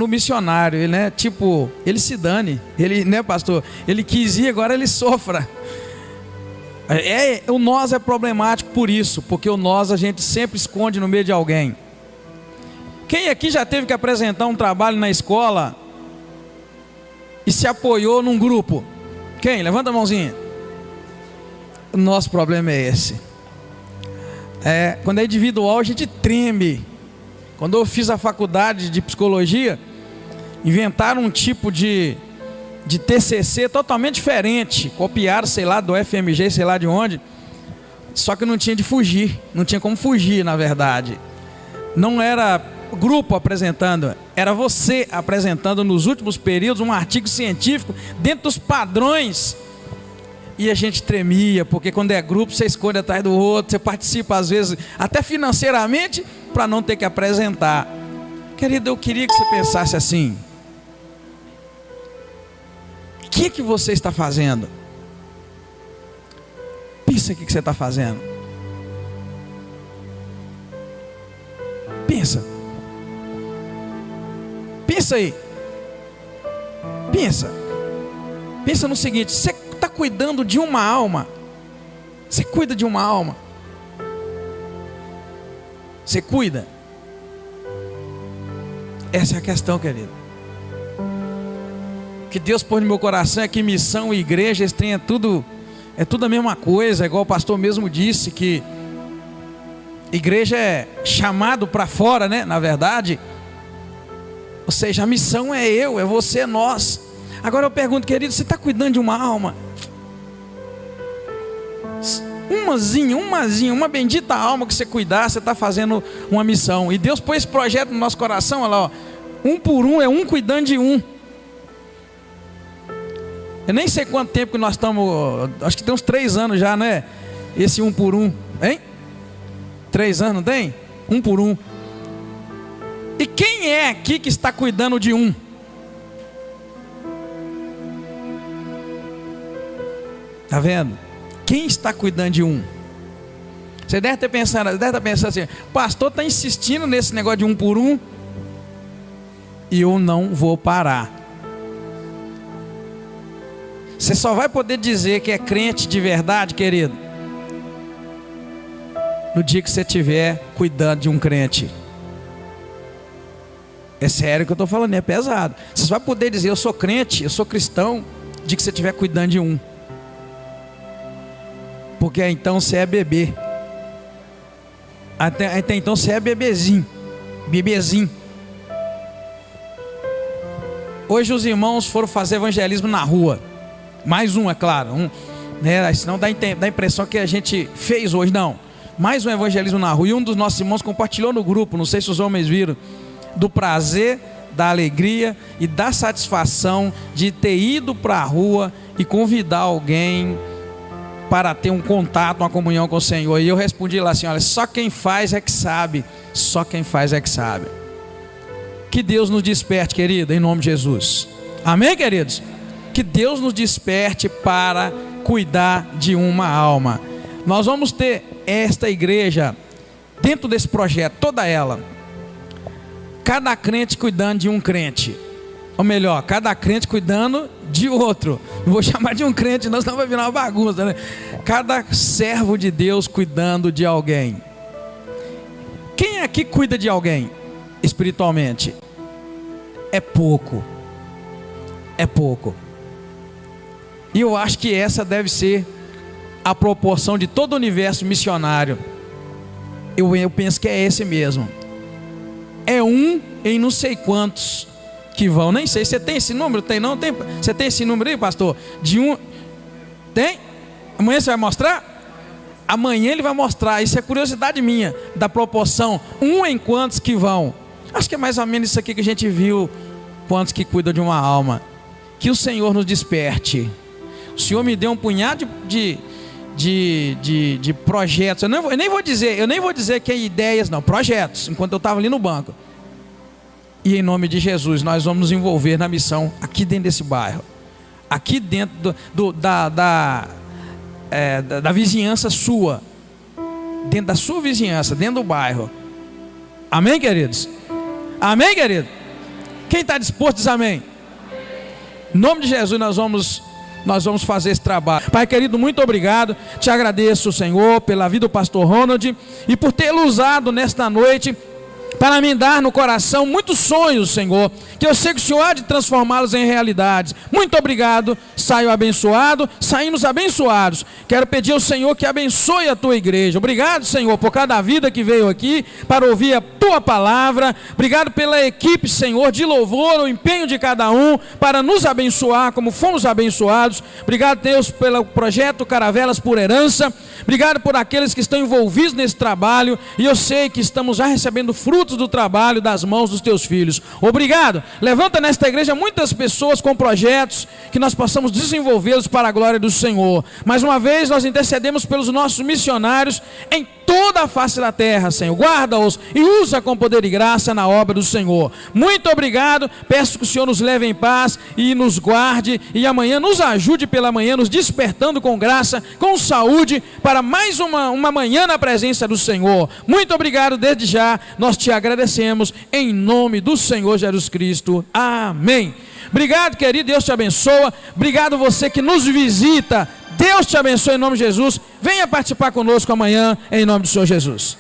Speaker 1: missionário, ele, tipo, ele se dane, ele, pastor, ele quis ir, agora ele sofra. O nós é problemático por isso, porque o nós a gente sempre esconde no meio de alguém. Quem aqui já teve que apresentar um trabalho na escola e se apoiou num grupo? Quem? Levanta a mãozinha. O nosso problema é esse. Quando é individual a gente treme. Quando eu fiz a faculdade de psicologia, inventaram um tipo de TCC totalmente diferente, copiaram, sei lá, do FMG, sei lá de onde, só que não tinha de fugir, não tinha como fugir, na verdade. Não era grupo apresentando, era você apresentando nos últimos períodos um artigo científico dentro dos padrões. E a gente tremia, porque quando é grupo você escolhe atrás do outro, você participa às vezes até financeiramente para não ter que apresentar. Querido, eu queria que você pensasse assim: o que você está fazendo? Pensa o que você está fazendo. Pensa. Pensa aí. Pensa no seguinte: você está cuidando de uma alma? Você cuida de uma alma? Você cuida? Essa é a questão, querido. O que Deus pôs no meu coração é que missão e igreja, esse trem é tudo a mesma coisa. Igual o pastor mesmo disse, que igreja é chamado para fora, né? Na verdade, ou seja, a missão é eu, é você, é nós. Agora eu pergunto, querido, você está cuidando de uma alma? Uma bendita alma que você cuidar, você está fazendo uma missão. E Deus pôs esse projeto no nosso coração, olha lá, ó. Um por um, é um cuidando de um. Eu nem sei quanto tempo que nós estamos, acho que tem uns 3 anos já, né? Esse um por um, hein? 3 anos, não tem? Um por um. E quem é aqui que está cuidando de um? Tá vendo? Quem está cuidando de um? Você deve estar pensando assim: o pastor está insistindo nesse negócio de um por um, e eu não vou parar. Você só vai poder dizer que é crente de verdade, querido, no dia que você estiver cuidando de um crente. É sério o que eu estou falando, é pesado. Você só vai poder dizer: eu sou crente, eu sou cristão, no dia que você estiver cuidando de um. Porque então você é bebê. Até então você é bebezinho. Hoje os irmãos foram fazer evangelismo na rua. Mais um, é claro, né? Senão dá a impressão que a gente fez hoje. Não, mais um evangelismo na rua. E um dos nossos irmãos compartilhou no grupo, não sei se os homens viram, do prazer, da alegria e da satisfação de ter ido para a rua e convidar alguém para ter um contato, uma comunhão com o Senhor. E eu respondi lá assim: olha, só quem faz é que sabe. Só quem faz é que sabe. Que Deus nos desperte, querido, em nome de Jesus. Amém, queridos? Que Deus nos desperte para cuidar de uma alma. Nós vamos ter esta igreja dentro desse projeto, toda ela, cada crente cuidando de um crente. Ou melhor, cada crente cuidando de outro. Não vou chamar de um crente, não, senão vai virar uma bagunça, né? Cada servo de Deus cuidando de alguém. Quem aqui cuida de alguém espiritualmente? É pouco. É pouco. E eu acho que essa deve ser a proporção de todo o universo missionário. Eu penso que é esse mesmo. É um em não sei quantos que vão. Nem sei, você tem esse número? Tem não? Tem? Você tem esse número aí, pastor? De um? Tem? Amanhã você vai mostrar? Amanhã ele vai mostrar. Isso é curiosidade minha, da proporção. Um em quantos que vão? Acho que é mais ou menos isso aqui que a gente viu. Quantos que cuidam de uma alma. Que o Senhor nos desperte. O Senhor me deu um punhado de projetos. Eu nem vou dizer que é ideias, não, projetos, enquanto eu estava ali no banco. E em nome de Jesus, nós vamos nos envolver na missão aqui dentro desse bairro, aqui dentro da vizinhança sua, dentro da sua vizinhança, dentro do bairro. Amém, queridos? Amém, querido? Quem está disposto diz amém. Em nome de Jesus nós vamos fazer esse trabalho. Pai querido, muito obrigado. Te agradeço, Senhor, pela vida do pastor Ronald e por tê-lo usado nesta noite para me dar no coração muitos sonhos, Senhor, que eu sei que o Senhor há de transformá-los em realidades. Muito obrigado, saio abençoado, saímos abençoados. Quero pedir ao Senhor que abençoe a tua igreja. Obrigado, Senhor, por cada vida que veio aqui para ouvir a tua palavra. Obrigado pela equipe, Senhor, de louvor, o empenho de cada um para nos abençoar como fomos abençoados. Obrigado, Deus, pelo projeto Caravelas por Herança. Obrigado por aqueles que estão envolvidos nesse trabalho, e eu sei que estamos já recebendo frutos do trabalho das mãos dos teus filhos. Obrigado. Levanta nesta igreja muitas pessoas com projetos que nós possamos desenvolvê-los para a glória do Senhor. Mais uma vez nós intercedemos pelos nossos missionários em toda a face da terra, Senhor. Guarda-os e usa com poder e graça na obra do Senhor. Muito obrigado. Peço que o Senhor nos leve em paz e nos guarde, e amanhã nos ajude pela manhã, nos despertando com graça, com saúde, para mais uma manhã na presença do Senhor. Muito obrigado desde já. Nós te agradecemos em nome do Senhor Jesus Cristo. Amém. Obrigado, querido. Deus te abençoa. Obrigado você que nos visita. Deus te abençoe em nome de Jesus. Venha participar conosco amanhã em nome do Senhor Jesus.